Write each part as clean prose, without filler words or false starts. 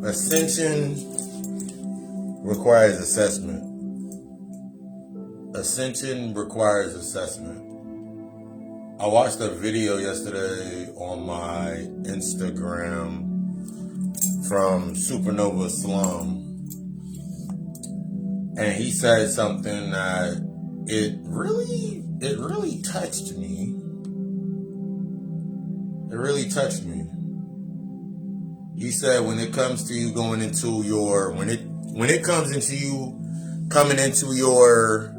Ascension requires assessment. Ascension requires assessment. I watched a video yesterday on my Instagram from Supernova Slum, and he said something that it really touched me. It really touched me. He said when it comes to you going into your, when it comes into you coming into your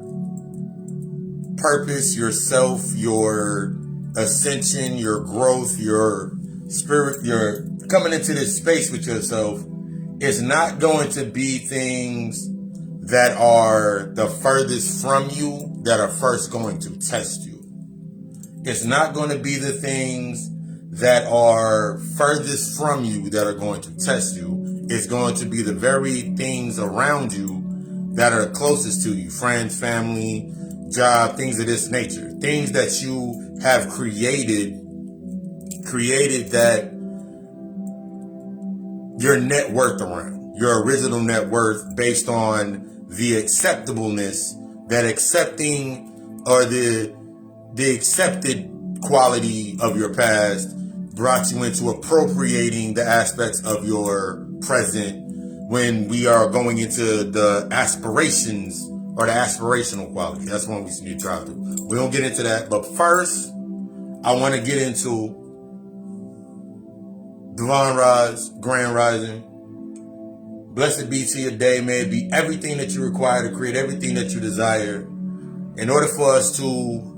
purpose, yourself, your ascension, your growth, your spirit, you're coming into this space with yourself, it's not going to be things that are the furthest from you that are first going to test you. It's not going to be the things that are furthest from you that are going to test you. It's going to be the very things around you that are closest to you. Friends, family, job, things of this nature. Things that you have created that your net worth around. Your original net worth based on the acceptableness, that accepting or the accepted quality of your past brought you into appropriating the aspects of your present when we are going into the aspirations or the aspirational quality. That's one we need to try to do. We don't get into that, but first I want to get into Divine Rise, Grand Rising. Blessed be to your day. May it be everything that you require to create everything that you desire. In order for us to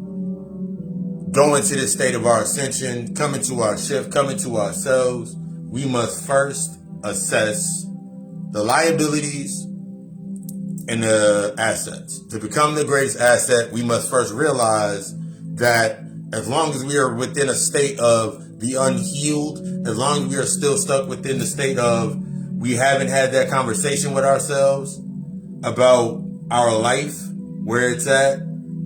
go into this state of our ascension, come into our shift, come into ourselves, we must first assess the liabilities and the assets. To become the greatest asset, we must first realize that as long as we are within a state of the unhealed, as long as we are still stuck within the state of we haven't had that conversation with ourselves about our life, where it's at,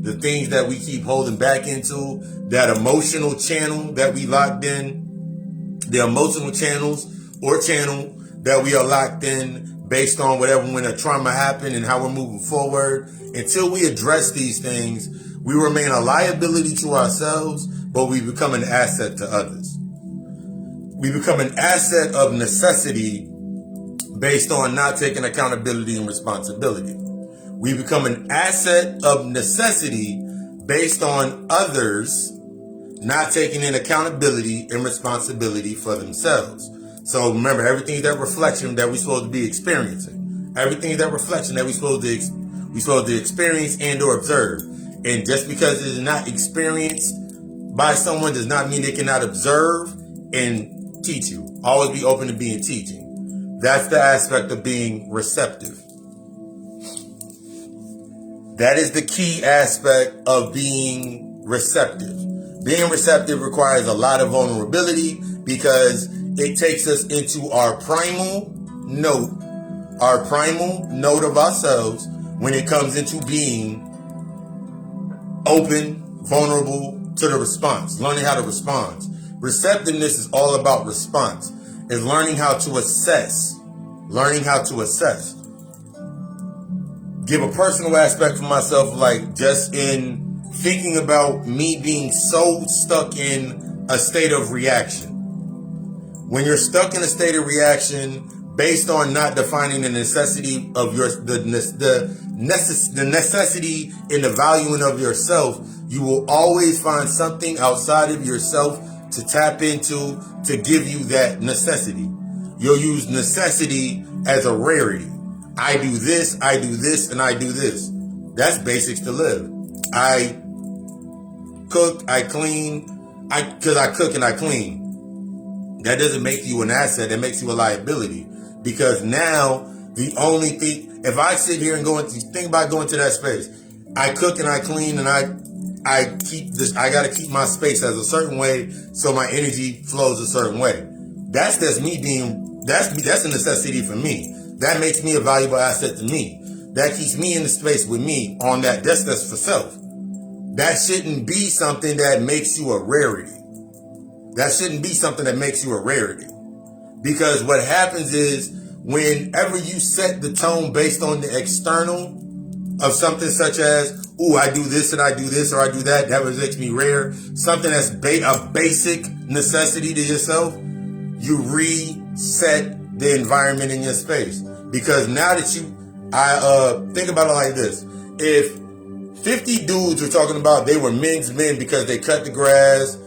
the things that we keep holding back into, that emotional channel that we locked in, the emotional channels or channel that we are locked in based on whatever, when a trauma happened and how we're moving forward. Until we address these things, we remain a liability to ourselves, but we become an asset to others. We become an asset of necessity based on not taking accountability and responsibility. We become an asset of necessity based on others not taking in accountability and responsibility for themselves. So remember, everything that reflection that we're supposed to be experiencing, everything that reflection that we're supposed to experience and or observe. And just because it is not experienced by someone does not mean they cannot observe and teach you. Always be open to being teaching. That's the aspect of being receptive. That is the key aspect of being receptive. Being receptive requires a lot of vulnerability because it takes us into our primal note of ourselves when it comes into being open, vulnerable to the response, learning how to respond. Receptiveness is all about response. It's learning how to assess. Give a personal aspect for myself, like just in thinking about me being so stuck in a state of reaction. When you're stuck in a state of reaction based on not defining the necessity of the necessity in the valuing of yourself, you will always find something outside of yourself to tap into to give you that necessity. You'll use necessity as a rarity. I do this, and I do this. That's basics to live. I cook, I clean, because I cook and I clean. That doesn't make you an asset, that makes you a liability. Because now, the only thing, if I sit here and think about going to that space, I cook and I clean and I gotta keep my space as a certain way so my energy flows a certain way. That's a necessity for me. That makes me a valuable asset to me. That keeps me in the space with me on that. That's for self. That shouldn't be something that makes you a rarity. Because what happens is whenever you set the tone based on the external of something such as, ooh, I do this and I do this or I do that, that makes me rare, something that's a basic necessity to yourself, you reset the environment in your space. Because now that think about it like this. If 50 dudes were talking about they were men's men because they cut the grass,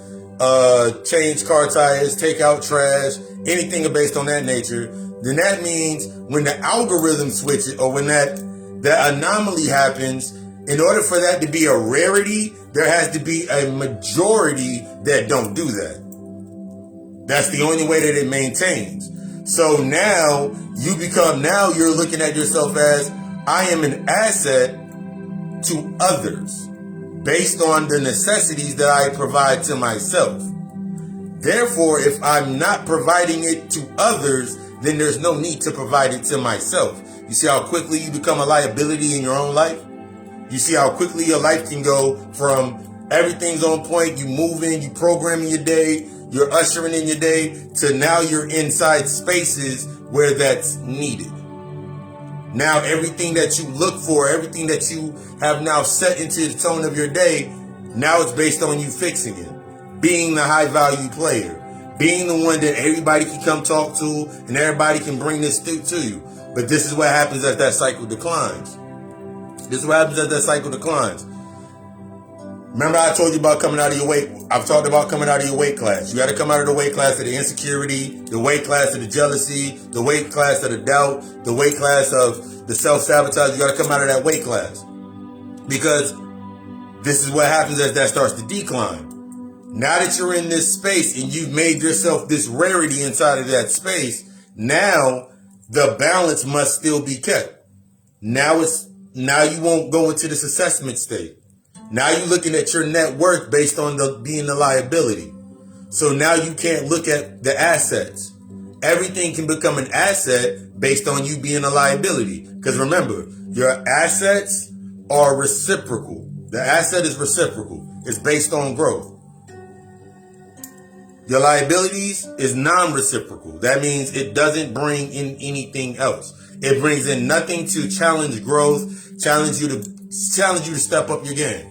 change car tires, take out trash, anything based on that nature, then that means when the algorithm switches or when the anomaly happens, in order for that to be a rarity, there has to be a majority that don't do that. That's the only way that it maintains. So now you're looking at yourself as, I am an asset to others based on the necessities that I provide to myself. Therefore, if I'm not providing it to others, then there's no need to provide it to myself. You see how quickly you become a liability in your own life? You see how quickly your life can go from everything's on point, you moving, you programming your day, you're ushering in your day, to now you're inside spaces where that's needed. Now everything that you look for, everything that you have now set into the tone of your day, now it's based on you fixing it. Being the high value player. Being the one that everybody can come talk to and everybody can bring this to you. But this is what happens as that cycle declines. Remember I told you about coming out of your weight. I've talked about coming out of your weight class. You got to come out of the weight class of the insecurity, the weight class of the jealousy, the weight class of the doubt, the weight class of the self-sabotage. You got to come out of that weight class. Because this is what happens as that starts to decline. Now that you're in this space and you've made yourself this rarity inside of that space, now the balance must still be kept. Now you won't go into this assessment state. Now you're looking at your net worth based on being the liability. So now you can't look at the assets. Everything can become an asset based on you being a liability. Because remember, your assets are reciprocal. The asset is reciprocal. It's based on growth. Your liabilities is non-reciprocal. That means it doesn't bring in anything else. It brings in nothing to challenge growth, challenge you to step up your game.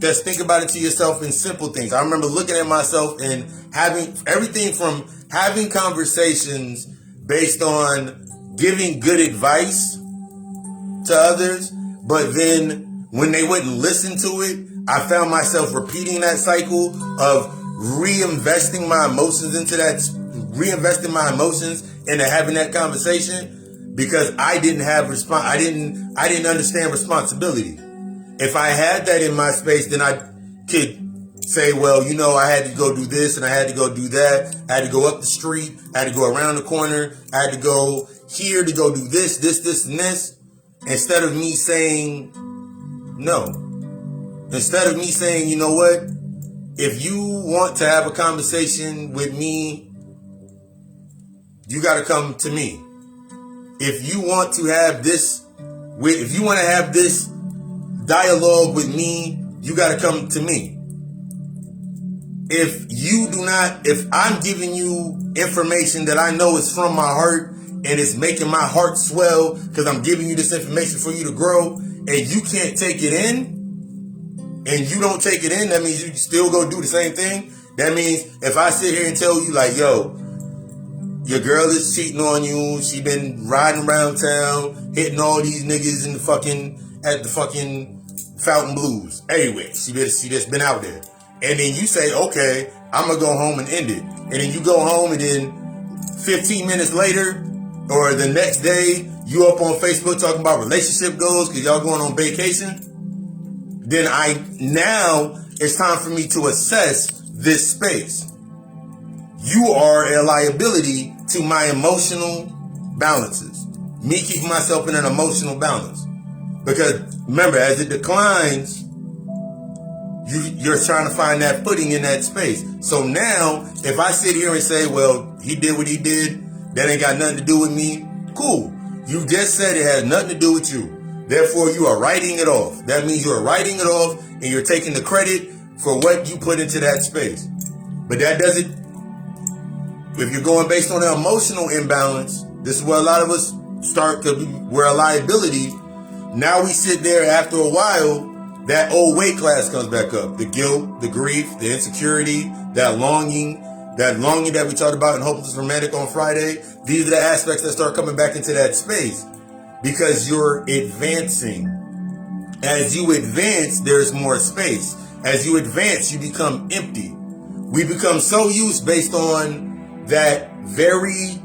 Just think about it to yourself in simple things. I remember looking at myself and having everything from having conversations based on giving good advice to others, but then when they wouldn't listen to it, I found myself repeating that cycle of reinvesting my emotions into having that conversation because I didn't understand responsibility. If I had that in my space, then I could say, well, I had to go do this and I had to go do that. I had to go up the street. I had to go around the corner. I had to go here to go do this, and this. Instead of me saying no. Instead of me saying, you know what? If you want to have a conversation with me, you got to come to me. If you want to have this dialogue with me, you got to come to me. If I'm giving you information that I know is from my heart and it's making my heart swell because I'm giving you this information for you to grow and you can't take it in, and you don't take it in, that means you still go do the same thing. That means if I sit here and tell you like, yo, your girl is cheating on you, she been riding around town, hitting all these niggas at the fucking Fountain Blues. Anyway, she just been out there. And then you say, okay, I'm going to go home and end it. And then you go home and then 15 minutes later or the next day, you up on Facebook talking about relationship goals because y'all going on vacation. Then now it's time for me to assess this space. You are a liability to my emotional balances. Me keeping myself in an emotional balance. Because remember, as it declines, you're trying to find that footing in that space. So now, if I sit here and say, well, he did what he did, that ain't got nothing to do with me, cool. You just said it has nothing to do with you. Therefore, you are writing it off. That means you are writing it off and you're taking the credit for what you put into that space. But that doesn't, if you're going based on an emotional imbalance, This is where a lot of us start, because we're a liability. Now we sit there after a while, that old weight class comes back up. The guilt, the grief, the insecurity, that longing that we talked about in Hopeless Romantic on Friday. These are the aspects that start coming back into that space because you're advancing. As you advance, there's more space. As you advance, you become empty. We become so used based on that very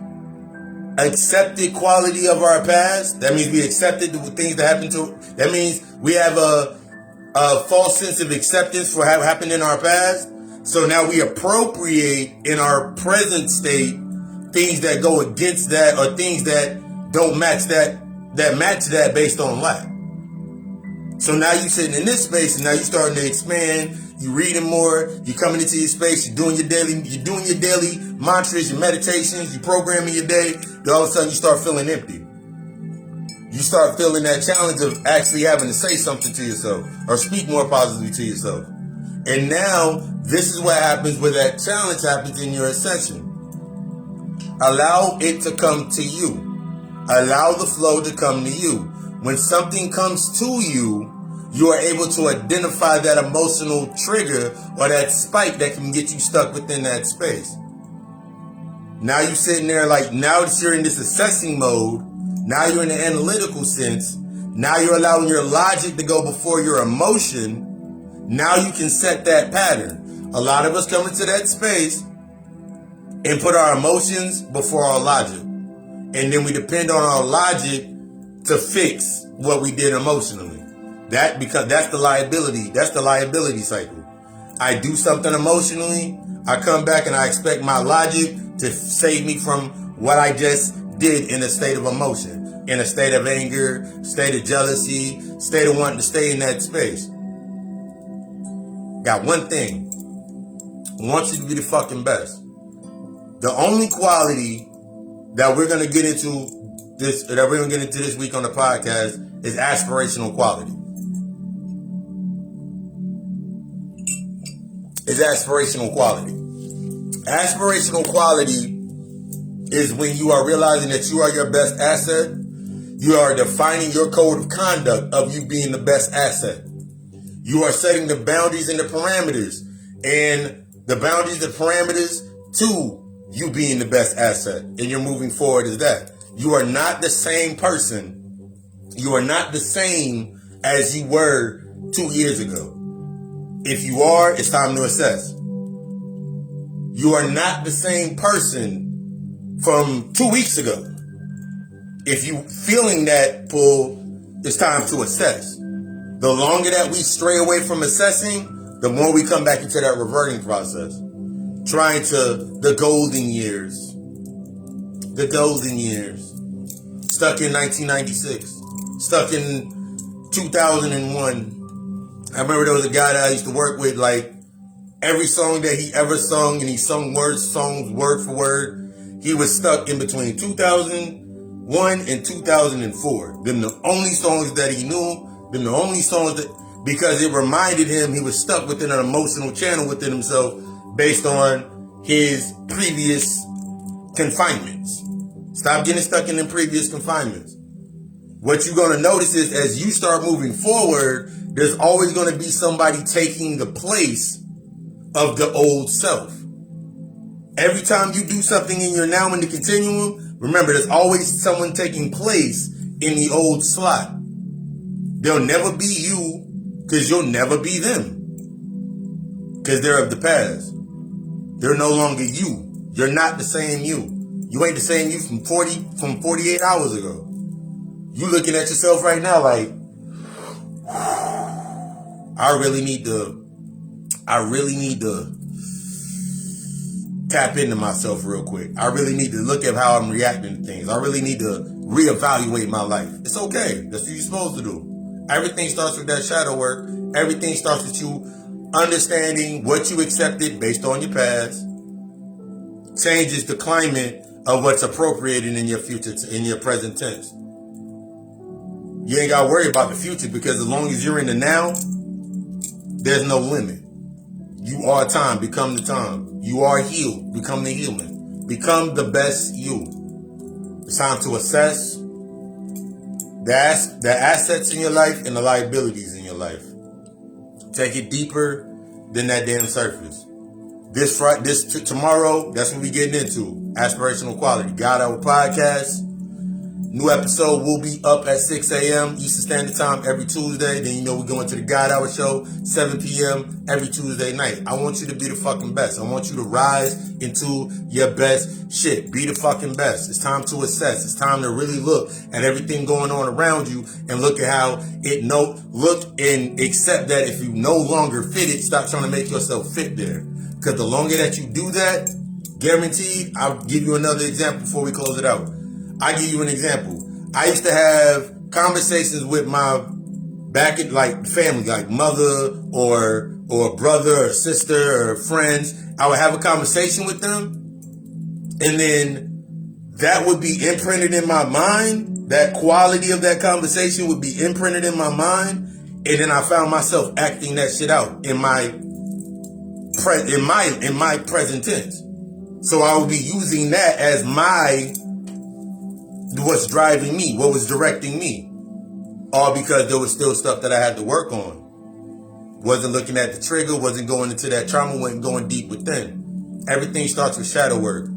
accepted quality of our past. That means we accepted the things that happened to. That means we have a false sense of acceptance for what happened in our past. So now we appropriate in our present state things that go against that, or things that don't match that match that based on lack. So now you're sitting in this space, and now you're starting to expand. You're reading more. You're coming into your space. You're doing your daily mantras, your meditations. You're programming your day. Then all of a sudden, you start feeling empty. You start feeling that challenge of actually having to say something to yourself or speak more positively to yourself. And now, this is what happens where that challenge happens in your ascension. Allow it to come to you. Allow the flow to come to you. When something comes to you, you are able to identify that emotional trigger or that spike that can get you stuck within that space. Now you're sitting there like, now that you're in this assessing mode, now you're in the analytical sense, now you're allowing your logic to go before your emotion. Now you can set that pattern. A lot of us come into that space and put our emotions before our logic. And then we depend on our logic to fix what we did emotionally. Because that's the liability. That's the liability cycle. I do something emotionally. I come back and I expect my logic to save me from what I just did in a state of emotion, in a state of anger, state of jealousy, state of wanting to stay in that space. Got one thing. I want you to be the fucking best. The only quality that we're gonna get into this week on the podcast is aspirational quality. It's aspirational quality. Aspirational quality is when you are realizing that you are your best asset. You are defining your code of conduct of you being the best asset. You are setting the boundaries and the parameters, and the boundaries and parameters to you being the best asset, and you're moving forward as that. You are not the same person. You are not the same as you were 2 years ago. If you are, it's time to assess. You are not the same person from 2 weeks ago. If you feeling that pull, it's time to assess. The longer that we stray away from assessing, the more we come back into that reverting process. Trying to the golden years. The golden years. Stuck in 1996. Stuck in 2001. I remember there was a guy that I used to work with, like, every song that he ever sung, and he sung songs word for word, he was stuck in between 2001 and 2004. Them the only songs that he knew, them the only songs that, because it reminded him he was stuck within an emotional channel within himself based on his previous confinements. Stop getting stuck in them previous confinements. What you're going to notice is as you start moving forward, there's always going to be somebody taking the place of the old self. Every time you do something in your now in the continuum, remember there's always someone taking place in the old slot. They'll never be you because you'll never be them. Because they're of the past. They're no longer you. You're not the same you. You ain't the same you from 48 hours ago. You looking at yourself right now like, I really need to tap into myself real quick. I really need to look at how I'm reacting to things. I really need to reevaluate my life. It's okay. That's what you're supposed to do. Everything starts with that shadow work. Everything starts with you understanding what you accepted based on your past. Changes the climate of what's appropriated in your future, in your present tense. You ain't got to worry about the future because as long as you're in the now, there's no limit. You are time. Become the time. You are healed. Become the healing. Become the best you. It's time to assess the assets in your life and the liabilities in your life. Take it deeper than that damn surface. Tomorrow, that's what we getting into. Aspirational Quality. God Hour Podcast. New episode will be up at 6 a.m. Eastern Standard Time every Tuesday. Then we go into the God Hour Show, 7 p.m. every Tuesday night. I want you to be the fucking best. I want you to rise into your best shit. Be the fucking best. It's time to assess. It's time to really look at everything going on around you and look at how look and accept that if you no longer fit it, stop trying to make yourself fit there. Because the longer that you do that, guaranteed, I'll give you another example before we close it out. I give you an example. I used to have conversations with my family, like mother or brother or sister or friends. I would have a conversation with them, and then that would be imprinted in my mind. That quality of that conversation would be imprinted in my mind, and then I found myself acting that shit out in my present tense. So I would be using that as what's driving me, what was directing me. All because there was still stuff that I had to work on. Wasn't looking at the trigger, wasn't going into that trauma, wasn't going deep within. Everything starts with shadow work.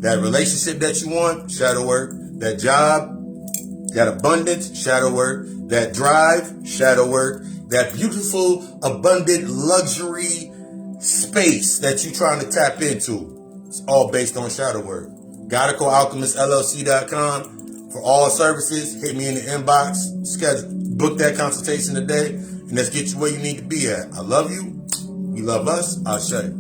That relationship that you want, shadow work. That job, that abundance, shadow work. That drive, shadow work. That beautiful, abundant, luxury space that you're trying to tap into. It's all based on shadow work. Alkhemist.com. For all services, hit me in the inbox. Book that consultation today, and let's get you where you need to be at. I love you. You love us. Ashe.